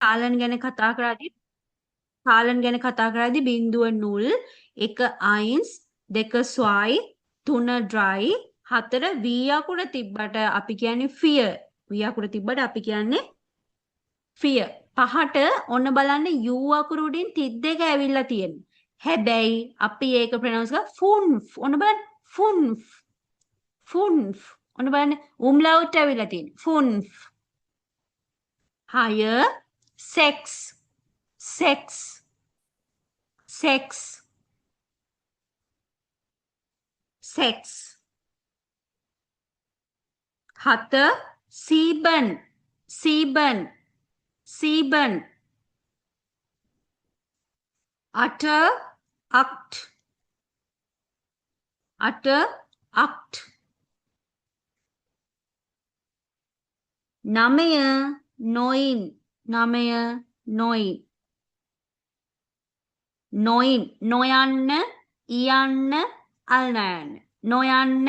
කාලන් ගැන කතා කරද්දී කාලන් ගැන කතා කරද්දී 0 1 1 2 ස්වයි 3 ඩ්‍රයි 4 V අකුර තිබ්බට අපි කියන්නේ fear V අකුර තිබ්බට අපි කියන්නේ fear පහට ඔන්න බලන්න U අකුර උඩින් තිත් දෙක ඇවිල්ලා තියෙනවා. හැබැයි අපි ඒක ප්‍රොනවුන්ස් කරා funf ඔන්න බලන්න funf funf ඔන්න බලන්න umlaut ඇවිල්ලා තියෙනවා. funf higher sex sex sex sex හත sieben sieben sieben අට act අට act නමය නොයින් නමය නොයින් නොයින් නොයන්න ඉයන්න අල්නයන්න නොයන්න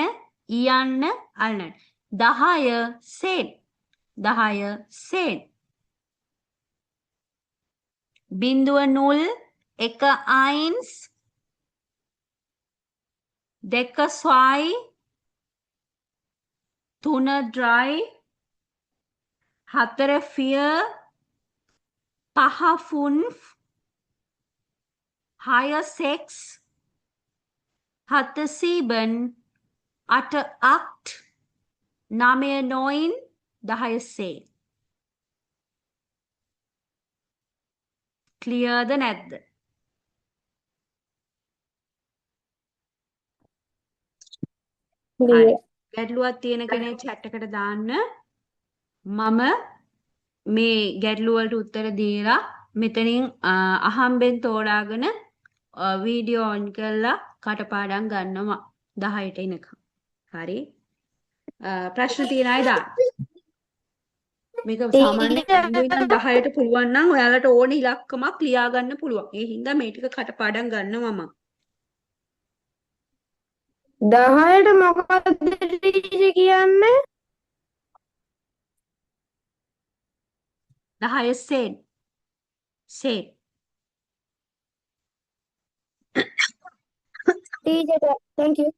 ඉයන්න අල්නයන්න 10 සෙන් 10 සෙන් 0 1 1 2 ස්වයි 3 ඩ්‍රයි 4 ෆියර් 5 ෆුන්ෆ් 6 සෙක්ස් 7 සීබන් 8 අක්ට් 9 නොයින් 10 සේ ක්ලියර්ද නැද්ද? හරි. ගැටලුවක් තියෙන කෙනෙක් chat එකට දාන්න. මම මේ ගැටලු වලට උත්තර දීලා මෙතනින් අහම්බෙන් තෝරාගෙන වීඩියෝ ඔන් කරලා කටපාඩම් ගන්නවා 10ට එනකම්. හරි. ප්‍රශ්න තියෙන අය දාන්න. මේක සාමාන්‍ය ඉඳන් 10ට පුළුවන් නම් ඔයාලට ඕන ඉලක්කමක් ලියා ගන්න පුළුවන්. ඒ හින්දා මේ ටික කටපාඩම් ගන්නවා මම. 10ට මොකක්ද ටීචර් කියන්නේ? 10 සෙන්. සෙන්. Teacher thank you.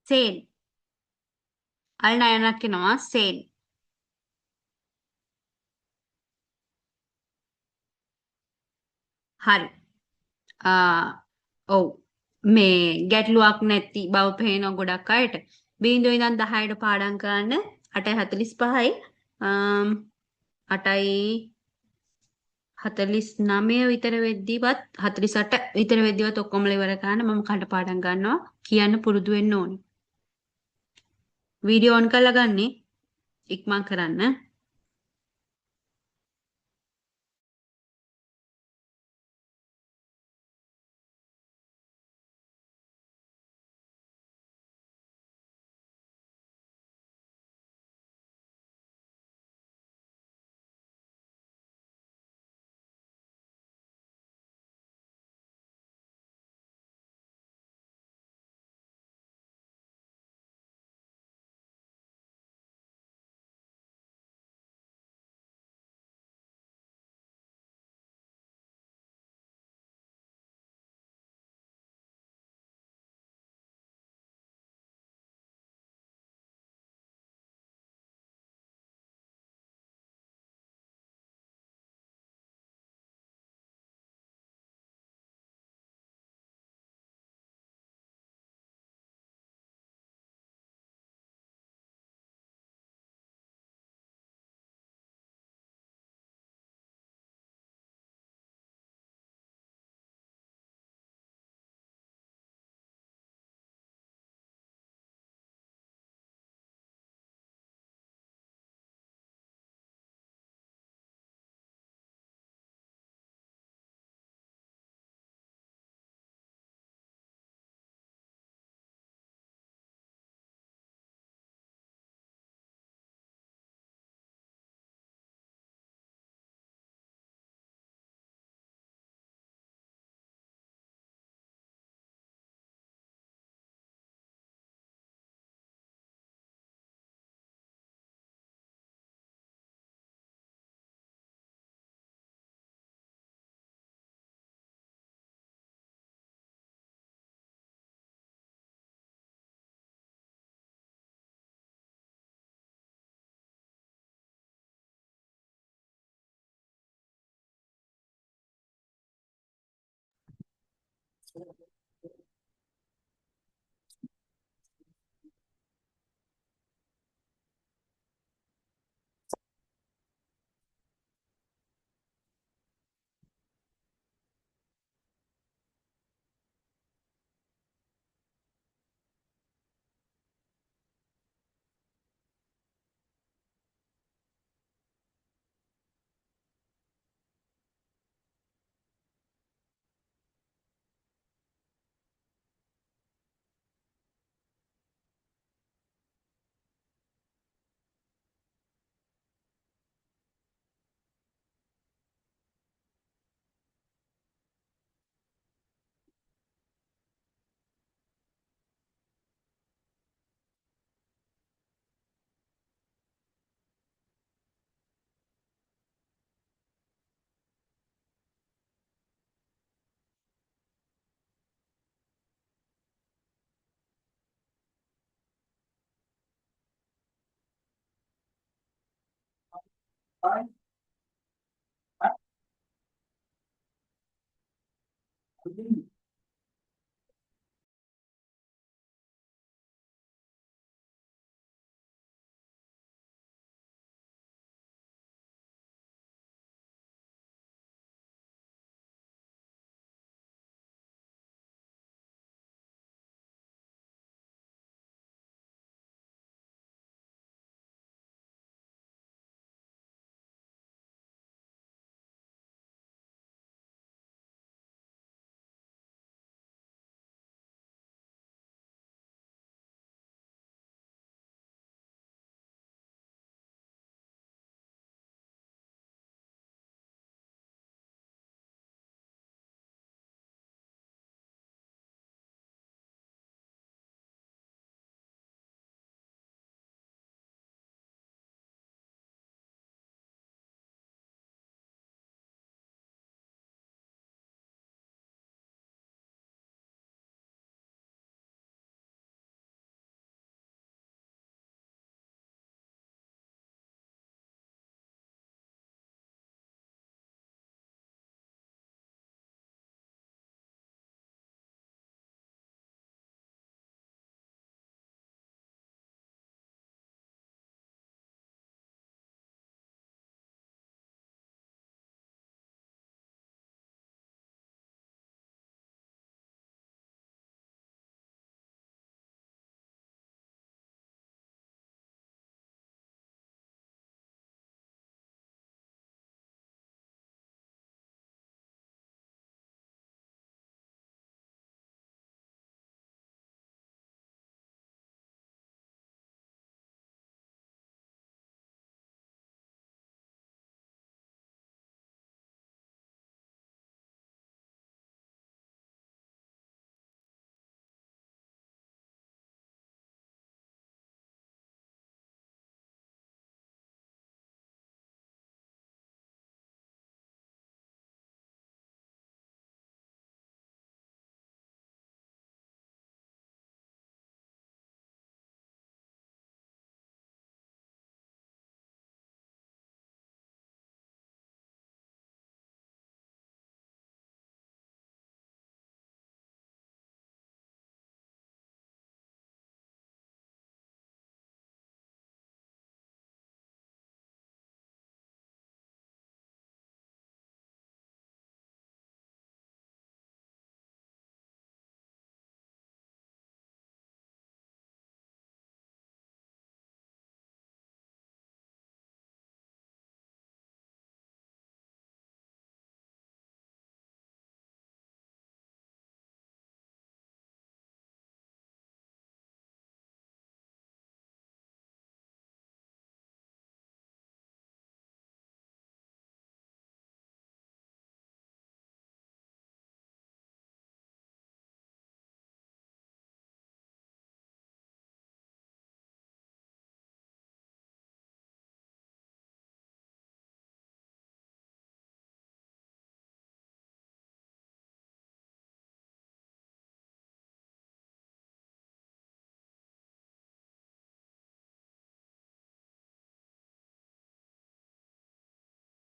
සෙන්. අල්නයනක් එනවා සෙන්. හරි. ඔව් මේ ගැටලුවක් නැති බව පේනවා ගොඩක් අයට. 0 ඉඳන් 10ට පාඩම් කරන්න 8:45යි 8:49 විතර වෙද්දිවත් 48 විතර වෙද්දිවත් ඔක්කොම ඉවර කරන්න මම කටපාඩම් ගන්නවා කියන්න පුරුදු වෙන්න ඕනේ. වීඩියෝ ඔන් කරලා ගන්නේ ඉක්මන් කරන්න.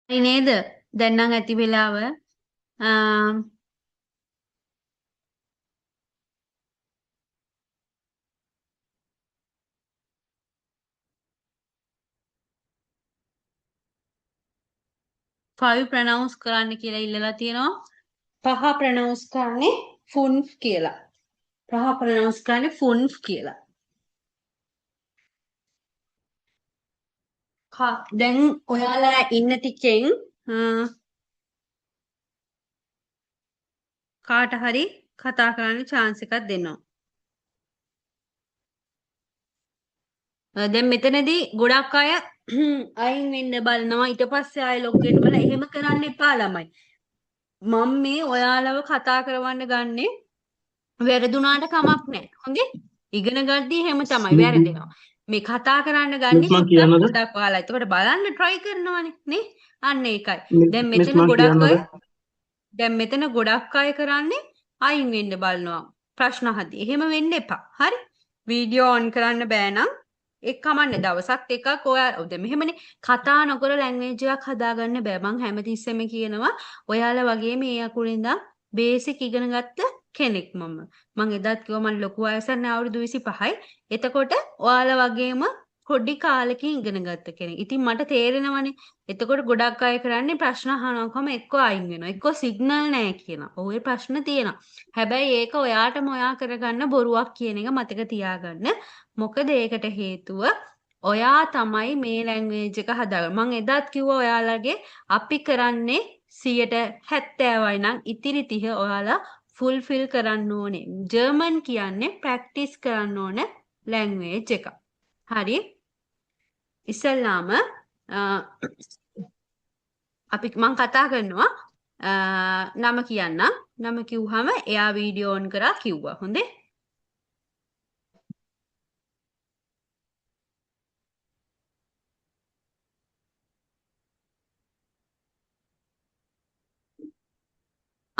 හරි නේද? දැන් නම් ඇති වෙලාව. 5 ප්‍රනවුන්ස් කරන්න කියලා ඉල්ලලා තියෙනවා. පහ ප්‍රනවුන්ස් කරන්නේ ෆුන්ෆ් කියලා. පහ ප්‍රනවුන්ස් කරන්නේ ෆුන්ෆ් කියලා. දැන් ඔයාලා ඉන්න ටිකෙන් කාට හරි කතා කරන්න chance එකක් දෙනවා. දැන් මෙතනදී ගොඩක් අය අයින් වෙන්න බලනවා. ඊට පස්සේ ආයෙ ලොග් වෙන්න බලන. එහෙම කරන්න එපා ළමයි. මම මේ ඔයාලව කතා කරවන්න ගන්නේ වැරදුනාට කමක් නැහැ. හොඳේ? ඉගෙන ගද්දී එහෙම තමයි වැරදෙනවා. මේ කතා කරන්න ගන්නේ මම සුද්දක් කියන්නද? පොඩක් ඔයාලා. එතකොට බලන්න try කරනවානේ නේ? අන්න ඒකයි. දැන් මිස් මෙතන මම ගොඩක් අය කියන්නද? දැන් මෙතන ගොඩක් අය කරන්නේ අයින් වෙන්න බලනවා. ප්‍රශ්න අහද්දී. එහෙම වෙන්න එපා. හරි? වීඩියෝ ඔන් කරන්න බෑ නම් ඒක කමන්නේ දවසක් එකක් ඔයා දැන් මෙහෙමනේ කතා නොකර ලැන්ග්වේජ් එකක් හදාගන්න බෑ. මං හැමතිස්සෙම කියනවා ඔයාලා වගේ මේ අකුරින් ඉඳන් බේසික් ඉගෙන ගත්ත කෙනෙක් මම. මං එදාත් කිව්වා මම ලොකු වයසක් නෑ අවුරුදු 25යි. එතකොට ඔයාලා වගේම පොඩි කාලෙකින් ඉගෙන ගත්ත කෙනෙක්. ඉතින් මට තේරෙනවනේ. එතකොට ගොඩක් අය කරන්නේ ප්‍රශ්න අහනකොම එක්ක අයින් වෙනවා. එක්ක සිග්නල් නැහැ කියනවා. ඔය ප්‍රශ්න තියෙනවා. හැබැයි ඒක ඔයාටම ඔයා කරගන්න බොරුවක් කියන එක මතක තියාගන්න. මොකද ඒකට හේතුව ඔයා තමයි මේ ලැන්ග්වේජ් එක හදාගන්න. මම එදාත් කිව්වා ඔයාලගේ අපි කරන්නේ 70%යි නම් ඉතිරි 30 ඔයාලා ෆුල්ෆිල් කරන්න ඕනේ. ජර්මන් කියන්නේ ප්‍රැක්ටිස් කරන්න ඕන ලැන්ග්වේජ් එක. හරි? ඉස්සල්ලාම අපි මං කතා කරනවා නම කියන්නම්. නම කිව්වහම එයා වීඩියෝ ඔන් කරා කිව්වා. හොඳේ?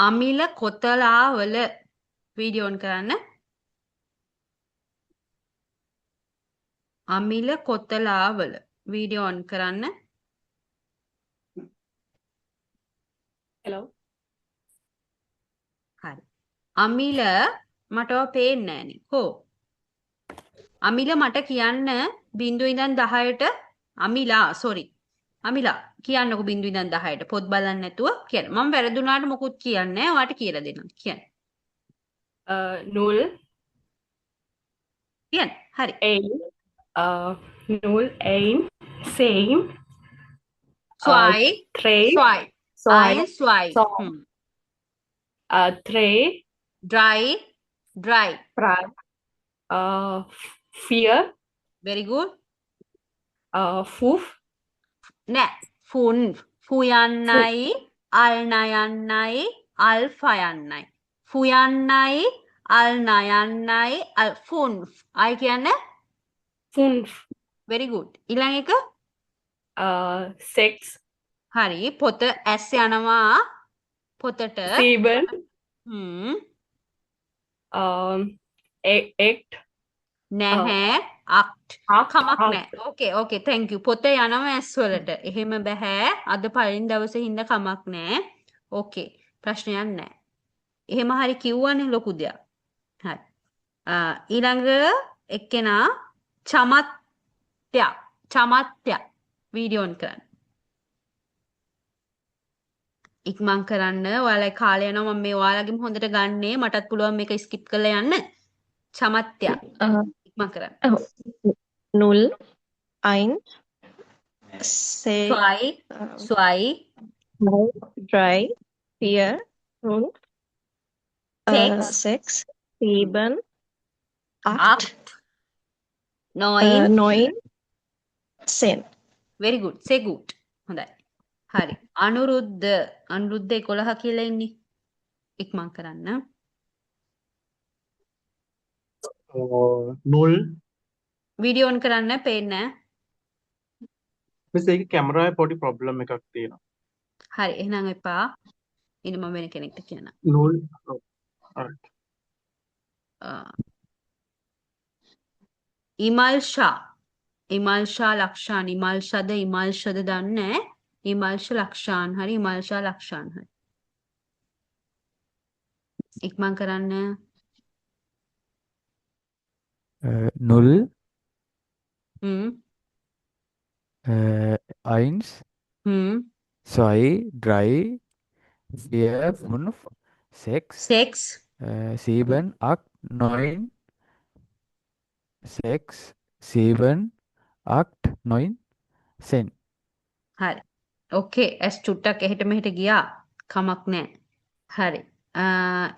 අමිල කොතලාවල වීඩියෝ ඔන් කරන්න. අමිල කොතලාවල වීඩියෝ ඔන් කරන්න. Hello. හරි. අමිල මට ඔය පේන්නේ නෑනේ. කො? අමිල මට කියන්න 0 ඉඳන් 10ට අමිලා sorry. අමිලා කියන්නකො 0 ඉඳන් 10ට පොත් බලන්න නැතුව කියන්න. මම වැරදුනාට මොකුත් කියන්නේ නෑ. ඔයාට කියලා දෙන්නම්. කියන්න. 0, කියන්න. හරි. 1, 0, 1, same, ස්වයි 3, ස්වයි zwei, ස්වයි so, 3, dry dry 3, 4, very good 5, නෑ ෆුන් ෆුයන්නයි අල් නයන්නයි අල් ෆයන්නයි ෆුයන්නයි අල් නයන්නයි අල් ෆුන් අය කියන්නේ 5, very good ඊළඟ එක 6, හරි පොත ඇස් යනවා පොතට 7, හ්ම් 8, නැහැ අක්ට් 8, කමක් නෑ ඕකේ ඕකේ thank you පොත යනවා ඇස් වලට එහෙම බෑ අද පළවෙනි දවසේ හින්දා කමක් නෑ ඕකේ ප්‍රශ්නයක් නෑ එහෙම හරි කිව්වනේ ලොකු දෙයක් හරි ඊළඟ එක්කෙනා චමත්ය වීඩියෝ ඔන් කරන්න ඉක්මන් කරන්න ඔයාලගේ කාලය යනවා මම මේ ඔයාලගෙම හොඳට ගන්නේ මටත් පුළුවන් මේක ස්කිප් කරලා යන්න චමත්ය ඉක්මන් කරන්න 0, 1, sei, ස්වයි 3, 4, 5, sechs 6, 7, 8, acht neun 9, 10. very good say good හොඳයි හරි අනුරුද්ධ 11 කියලා ඉන්නේ ඉක්මන් කරන්න 0 වීඩියෝ ඔන් කරන්න පේන්නේ මිස් ඒකේ කැමරාවේ පොඩි ප්‍රොබ්ලම් එකක් තියෙනවා. හරි එහෙනම් එපා ඉන්න මම වෙන කෙනෙක්ට කියන්න 0 alright. ඉමල්ෂා ලක්ෂාන් ඉමල්ෂද දන්නේ ඉමල්ෂ ලක්ෂාන් හරි ඉමල්ෂා ලක්ෂාන් හරි ඉක්මන් කරන්න 0, හ්ම් 1, හ්ම් Zwei, drei, vier, fünf, sechs, 6 sieben, acht, neun, sechs, sieben, acht, neun, 10. හරි. ඕකේ ඇස් චුට්ටක් එහෙට මෙහෙට ගියා. කමක් නැහැ. හරි.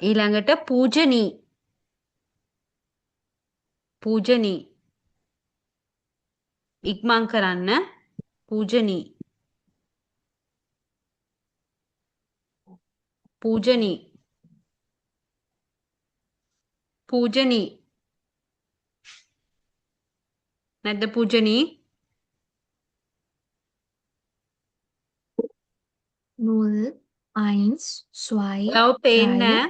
ඊළඟට පූජනී. පූජනී. ඉක්මන් කරන්න. පූජනී. පූජනී. පූජනී. නැද්ද පූජනී? 0, 1, 2, ඔයාව පේන්නේ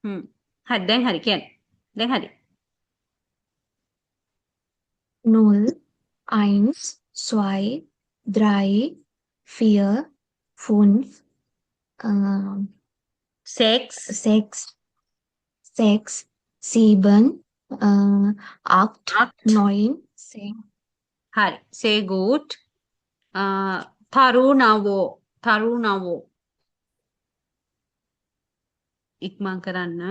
3, නැහැ. හරි දැන් හරි කියන්න. දැන් හරි. 0, 1, 2, 3, 4, 5, 6 6, 6, 7, 8, 8 9, 10. හරි. say good. තරුණවෝ. තරුණවෝ. ඉක්මන් කරන්න.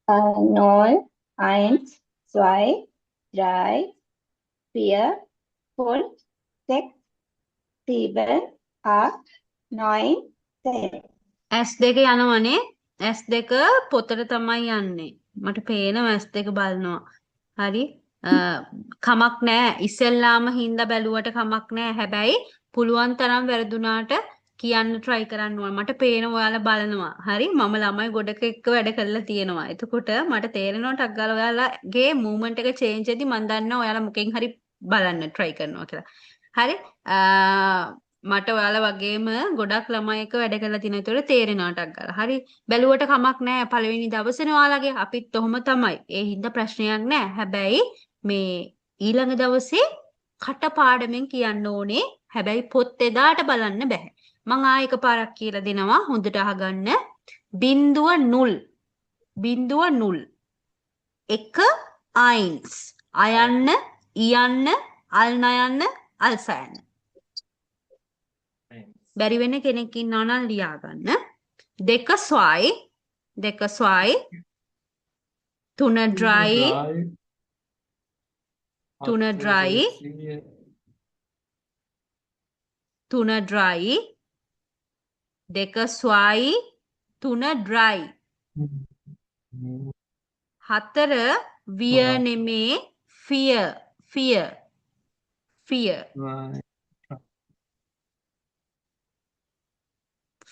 0, 1, 2, 3, 4, 5, 6, 7, 8, 9, 10. S2 යනවනේ. S2 පොතට තමයි යන්නේ. මට පේනවා S2 බලනවා. හරි. කමක් නෑ. ඉස්සෙල්ලාම හින්දා බැලුවට කමක් නෑ. හැබැයි පුළුවන් තරම් වැරදුනාට කියන්න try කරන්න ඕන. මට පේනවා ඔයාලා බලනවා. හරි. මම ළමයි ගොඩක එක්ක වැඩ කරලා තියෙනවා. එතකොට මට තේරෙනවා ටක් ගාලා ඔයාලගේ movement එක change වෙද්දි මම දන්නවා ඔයාලා මොකෙන් හරි බලන්න try කරනවා කියලා. හරි. මට ඔයාලා වගේම ගොඩක් ළමයි එක්ක වැඩ කරලා තියෙනවා. ඒතකොට තේරෙනවා ටක් ගාලා. හරි. බැලුවට කමක් නැහැ. පළවෙනි දවසේනේ ඔයාලගේ අපිත් ඔහොම තමයි. ඒ හින්දා ප්‍රශ්නයක් නැහැ. හැබැයි මේ ඊළඟ දවසේ කටපාඩමෙන් කියන්න ඕනේ. හැබැයි පොත් එදාට බලන්න බෑ. මං ආයෙ එකපාරක් කියලා දෙනවා. හොඳට අහගන්න. 0 0 එක අයින්ස් අයන්න ඉයන්න අල්නයන්න අල්සයන්න. බැරි වෙන කෙනෙක් ඉන්නවා නම් ලියා ගන්න. 2 ස්වයි 3 dry 3 dry 3 dry 2 ස්වයි 3 dry 4 විය නෙමේ fear fear fear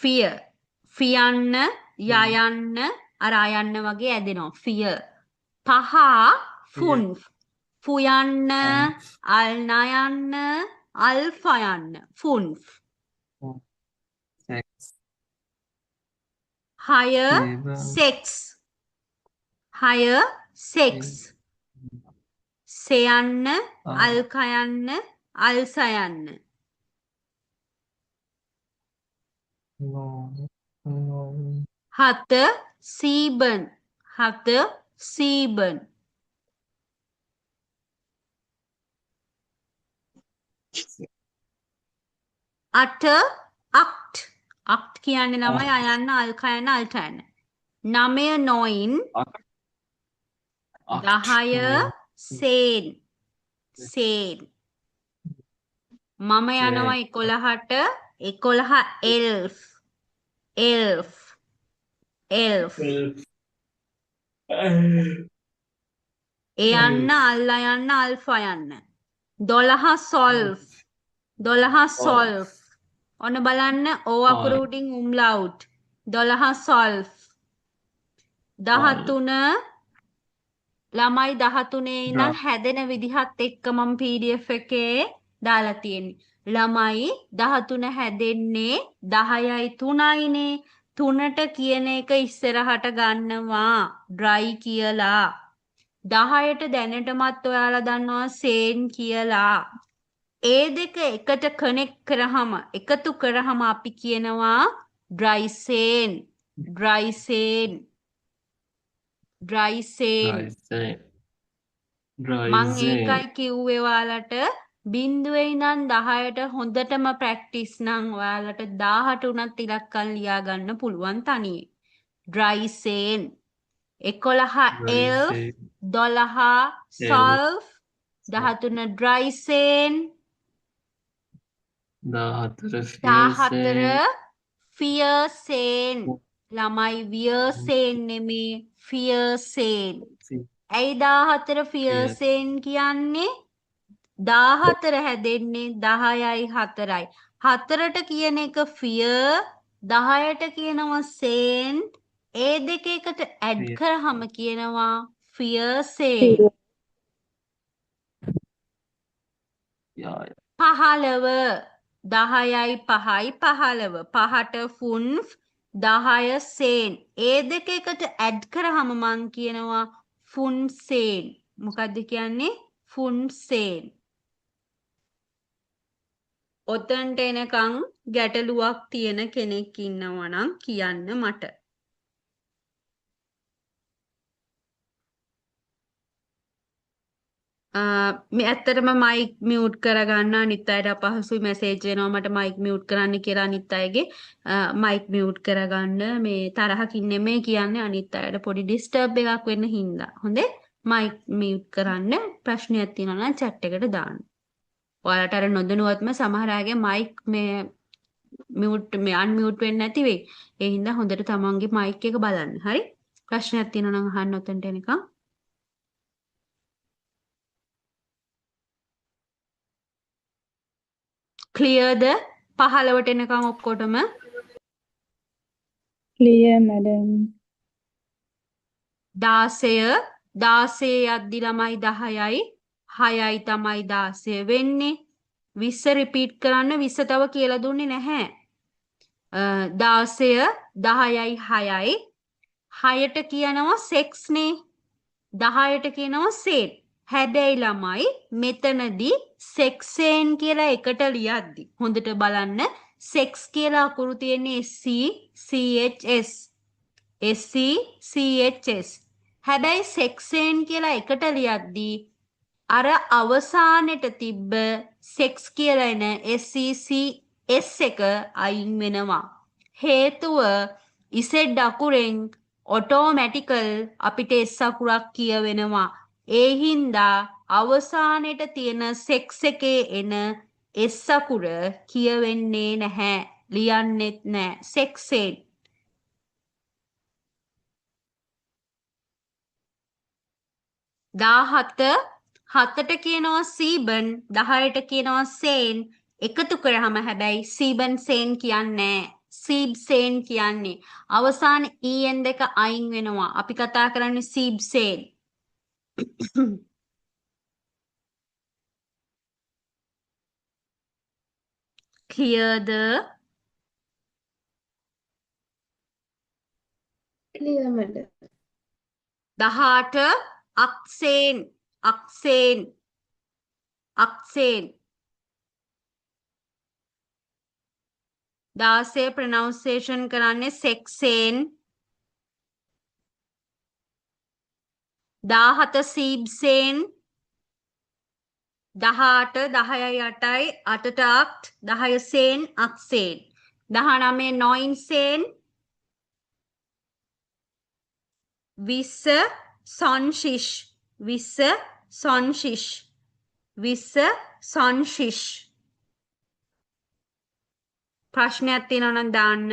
fear ෆියන්න යයන්න අර අයන්න වගේ ඇදෙනවා fear 5 ෆුන්ෆ් ෆුයන්න අල්නයන්න අල්ෆයන්න ෆුන්ෆ් 6 සෙක්ස් 6 සෙක්ස් සෙයන්න අල්කයන්න අල්සයන්න 7 සීබන් 7 සීබන් 8 අක්ට් අක්ට් කියන්නේ ළමයි අයන්න අල්කයන්න අල්ටයන්න 9 නොයින් 10 සේන් සේන් මම යනවා 11ට 11 එල්ෆ් එල්ෆ් එල්ෆ් එයන්න අල්ලා යන්න අල්ෆා යන්න 12 සොල්ෆ් 12 සොල්ෆ් ඔන්න බලන්න ඕ අකුරු උඩින් උම්ලවුට් 12 සොල්ෆ් 13 ළමයි 13 ඉඳන් හැදෙන විදිහත් එක්ක මම PDF එකේ දාලා තියෙන්නේ. ළමයි 13 හැදෙන්නේ 10යි 3යිනේ. 3ට කියන එක ඉස්සරහට ගන්නවා dry කියලා. 10ට දැනටමත් ඔයාලා දන්නවා සේන් කියලා. ඒ දෙක එකට කනෙක්ට් කරාම එකතු කරාම අපි කියනවා dry සේන් dry සේන් dry සේන් මං ඒකයි කිව්වේ ඔයාලට බිංදුවේ ඉඳන් 10ට හොඳටම ප්‍රැක්ටිස් නම් ඔයාලට 1000ට උනත් ඉලක්කම් ලියා ගන්න පුළුවන් තනියේ. dry sane 11 elf Say 12 L solve 13 dry sane 14 fear sane ළමයි wear sane නෙමේ fear sane. ඇයි 14 fear sane කියන්නේ? 14 හැදෙන්නේ 10යි 4යි. 4ට කියන එක fear 10ට කියනවා sane. ඒ දෙක එකට ඇඩ් කරාම කියනවා fear sane. 15 10යි 5යි 15 5ට funf 10 sane. ඒ දෙක එකට ඇඩ් කරාම මං කියනවා fun sane. මොකද්ද කියන්නේ? fun sane. ඔතන්ට එනකන් ගැටලුවක් තියෙන කෙනෙක් ඉන්නවා නම් කියන්න මට. මේ ඇත්තටම මයික් මියුට් කරගන්න අනිත් අයට අපහසුයි මැසේජ් එනවා මට මයික් මියුට් කරන්න කියලා අනිත් අයගේ මයික් මියුට් කරගන්න මේ තරහකින් නෙමෙයි කියන්නේ අනිත් අයට පොඩි ඩිස්ටර්බ් එකක් වෙන්න හින්දා. හොඳේ? මයික් මියුට් කරන්න ප්‍රශ්නයක් තියෙනවා නම් chat එකට දාන්න. ඔයාලට අර නොදැනුවත්ම සමහර අයගේ මයික් මේ මියුට් මේ අන්මියුට් වෙන්නේ නැති වෙයි. ඒ හින්දා හොඳට තමන්ගේ මයික් එක බලන්න. හරි? ප්‍රශ්නයක් තියෙනවා නම් අහන්න ඔතනට එනකම්. ක්ලියර්ද 15ට එනකම් ඔක්කොටම Clear, madam. 16 යද්දි ළමයි 10යි 6යි තමයි 16 වෙන්නේ 20 රිපීට් කරන්න 20 තව කියලා දුන්නේ නැහැ 16 10යි 6යි 6ට කියනවා සෙක්ස් නේ 10ට කියනවා සේන් හැබැයි ළමයි මෙතනදී සෙක්සේන් කියලා එකට ලියද්දි හොඳට බලන්න සෙක්ස් කියලා අකුරු තියෙන්නේ SCCHS SCCHS හැබැයි සෙක්සේන් කියලා එකට ලියද්දි අර අවසානෙට තිබ්බ සෙක්ස් කියලා එන SCCS එක අයින් වෙනවා හේතුව ඉසෙඩ් අකුරෙන් ඔටෝමැටිකල් අපිට S අකුරක් කියවෙනවා ඒ හින්දා අවසානෙට තියෙන සෙක්ස් එකේ එන S අකුර කියවෙන්නේ නැහැ ලියන්නෙත් නැහැ සෙක්සෙන් 7ට කියනවා සීබන් 10ට කියනවා සේන් එකතු කරාම හැබැයි සීබන් සේන් කියන්නේ සීබ් සේන් කියන්නේ අවසාන en දෙක අයින් වෙනවා අපි කතා කරන්නේ සීබ් සේන් clearද Clear, madam. 18 අක්සේන් අක්සේන් අක්සේන් 16 ප්‍රනවුන්සියේෂන් කරන්නේ සෙක්සේන් 17 සීබ්සේන් 18 10යි 8යි 8ට අක්ට් 10 සේන් අක්සේන් 19 නොයින්සේන් 20 සොන්ශිෂ් 20 සොන්ශිෂ් 20 සොන්ශිෂ් ප්‍රශ්නයක් තියෙනවා නම් දාන්න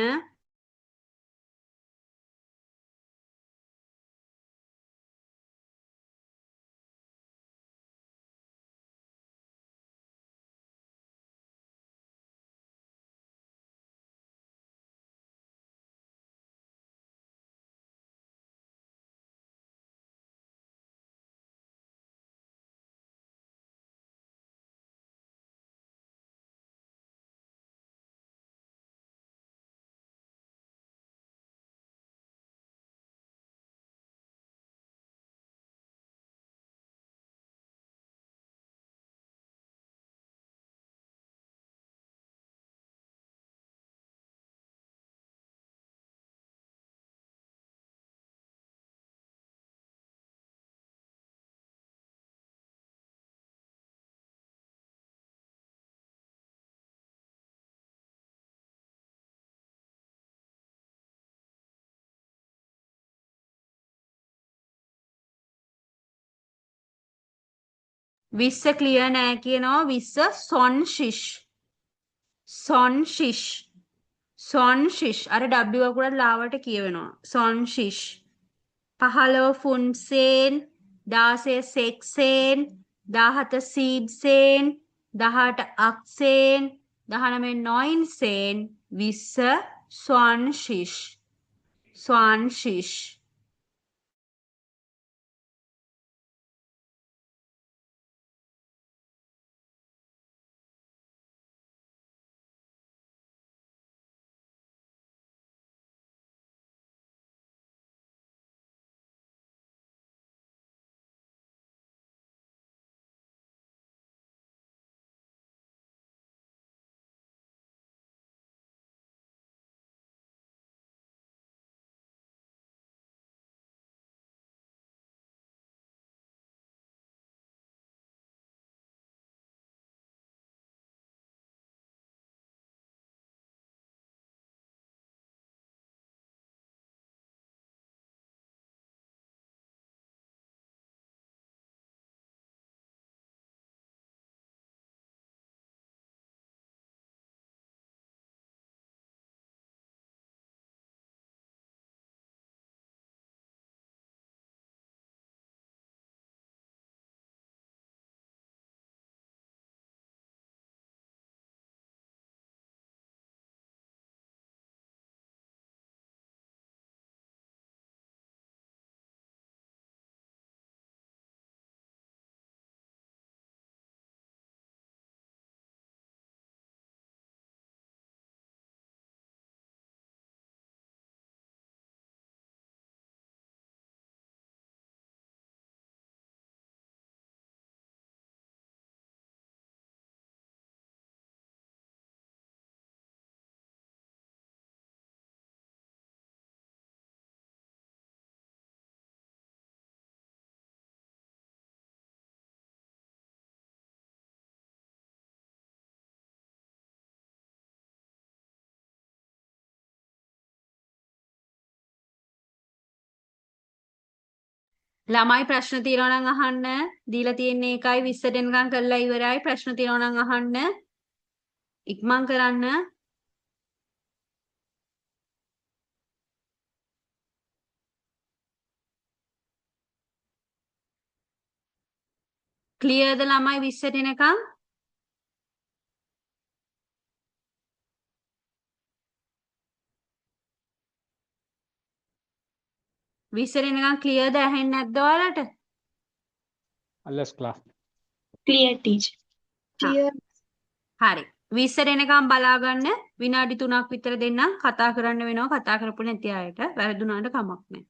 20 ක්ලියර් නෑ කියනවා 20 සොන්ශිෂ් සොන්ශිෂ් සොන්ශිෂ් අර W අකුරත් ලාවට කියවෙනවා සොන්ශිෂ් 15 ෆුන්සේන් 16 සෙක්සේන් 17 සීබ්සේන් 18 අක්සේන් 19 නොයින්සේන් 20 ස්වාන්ශිෂ් ස්වාන්ශිෂ් ළමයි ප්‍රශ්න තියෙනවා නම් අහන්න. දීලා තියෙන්නේ එකයි 20ට එනකම් කරලා ඉවරයි. ප්‍රශ්න තියෙනවා නම් අහන්න. ඉක්මන් කරන්න. ක්ලියර්ද ළමයි 20ට එනකම්? විස්සට එනකම් ක්ලියර්ද ඇහෙන්නේ නැද්ද ඔයාලට? Alles klar. Clear, teacher. Clear. හරි. 20ට එනකම් බලා ගන්න. විනාඩි 3ක් විතර දෙන්නම්. කතා කරන්න වෙනවා. කතා කරපු නැති අයට. වැරදුනාට කමක් නැහැ.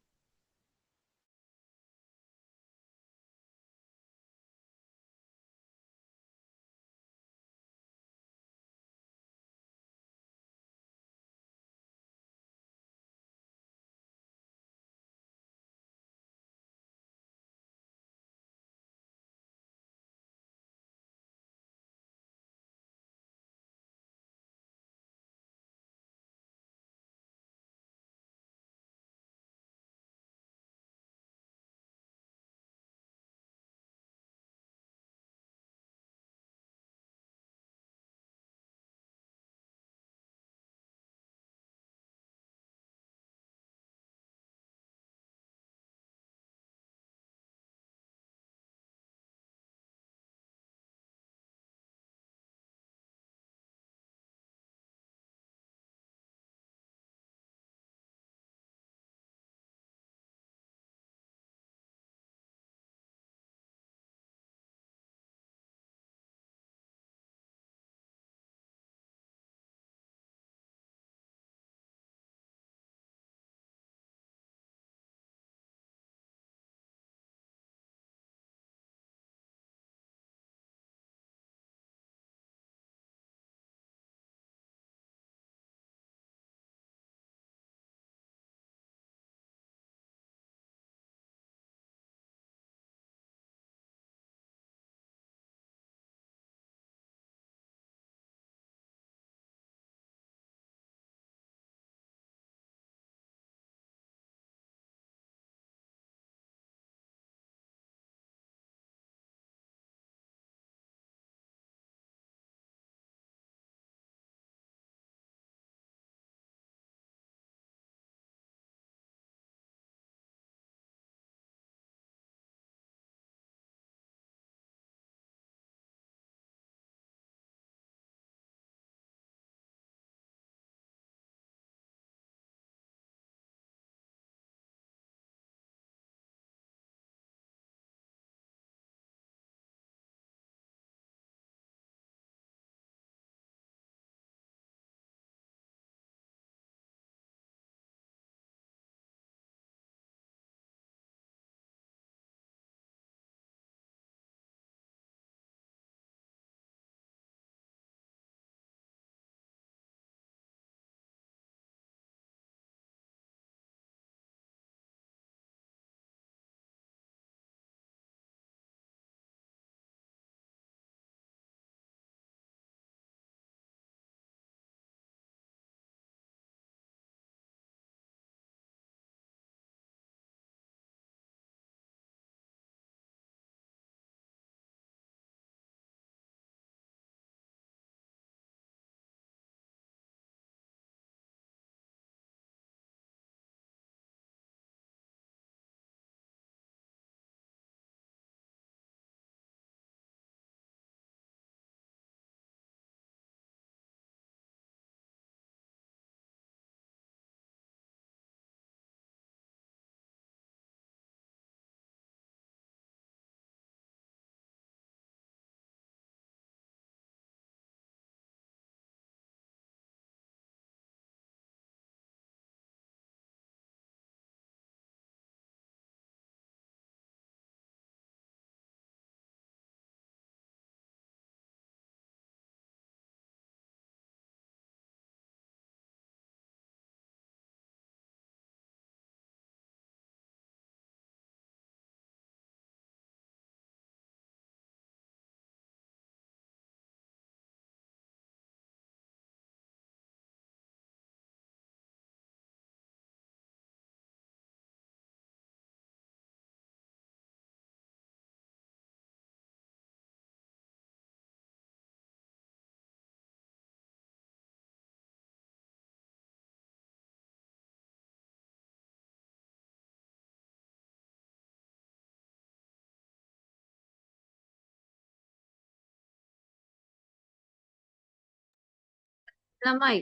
ළමයි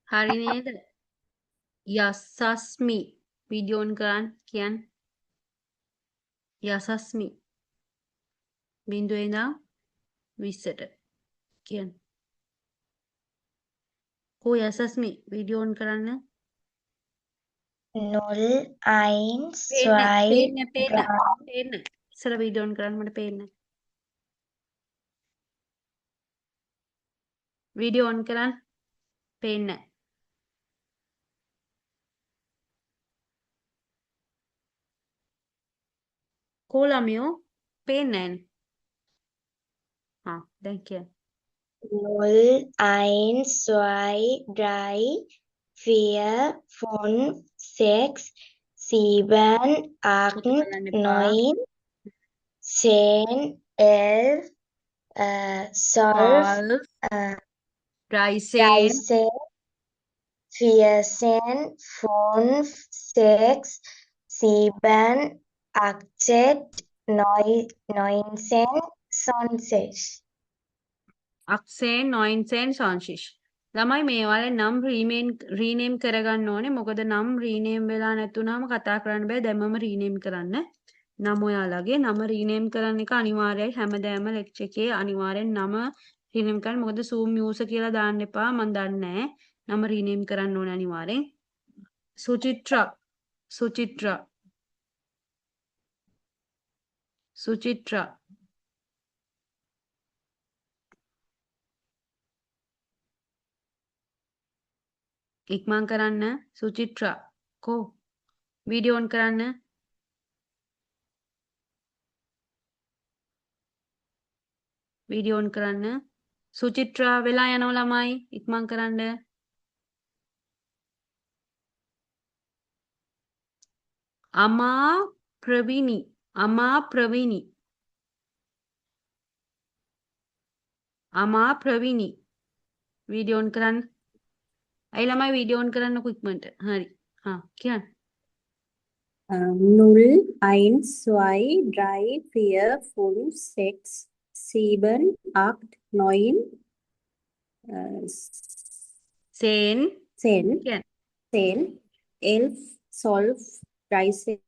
හරි නේද? යසස්මි වීඩියෝ ඔන් කරන්න කියන්න. යසස්මි බිංදුවේ ඉඳන් 20ට කියන්න. කෝ යසස්මි වීඩියෝ ඔන් කරන්න. 0, 1, පේන්න 2, 3. පේන්න. ඉස්සර වීඩියෝ ඔන් කරන්න මට පේන්න. වීඩියෝ ඔන් කරන්න පේන්න. කෝ ළමයෝ පේන්නේ නැන්නේ. හා දැන් කියන්න. 0, 1, 2, 3, 4, 5, 6, 7, 8, පොත බලන්න එපා. 9, 10, 11, 12, 12 13 13, 14, 15, 6, 7, 8, 19, 20. අක්ෂේන් 9 සංශිෂ්. ළමයි මේවාලේ නම් රීනේම් කරගන්න ඕනේ. මොකද නම් රීනේම් වෙලා නැතුණාම කතා කරන්න බෑ. දැම්මම රීනේම් කරන්න. නම ඔයාලගේ නම රීනේම් කරන්න එක අනිවාර්යයි. හැමදාම ලෙක්චර් එකේ අනිවාර්යෙන් නම රීනේම් කරන්න. මොකද zoom user කියලා දාන්න එපා. මම දන්නේ නැහැ. නම රීනේම් කරන්න ඕනේ අනිවාර්යෙන්. සුචිත්‍රා සුචිත්‍රා සුචිත්‍රා ඉක්මන් කරන්න. සුචිත්‍රා කෝ වීඩියෝ ඔන් කරන්න. වීඩියෝ ඔන් කරන්න. සුචිත්‍රා වෙලා යනවා ළමයි ඉක්මන් කරන්න. අමා ප්‍රවීණි අමා ප්‍රවීණි අමා ප්‍රවීණි වීඩියෝ ඔන් කරන්න. අයි ළමයි වීඩියෝ ඔන් කරන්නකො ඉක්මනට. හරි. හා කියන්න. 0, 1, 2, 3, 4, 5, 6, 7, 8, 9, සේන් 10, කියන්න. 10, 11, 12, 13,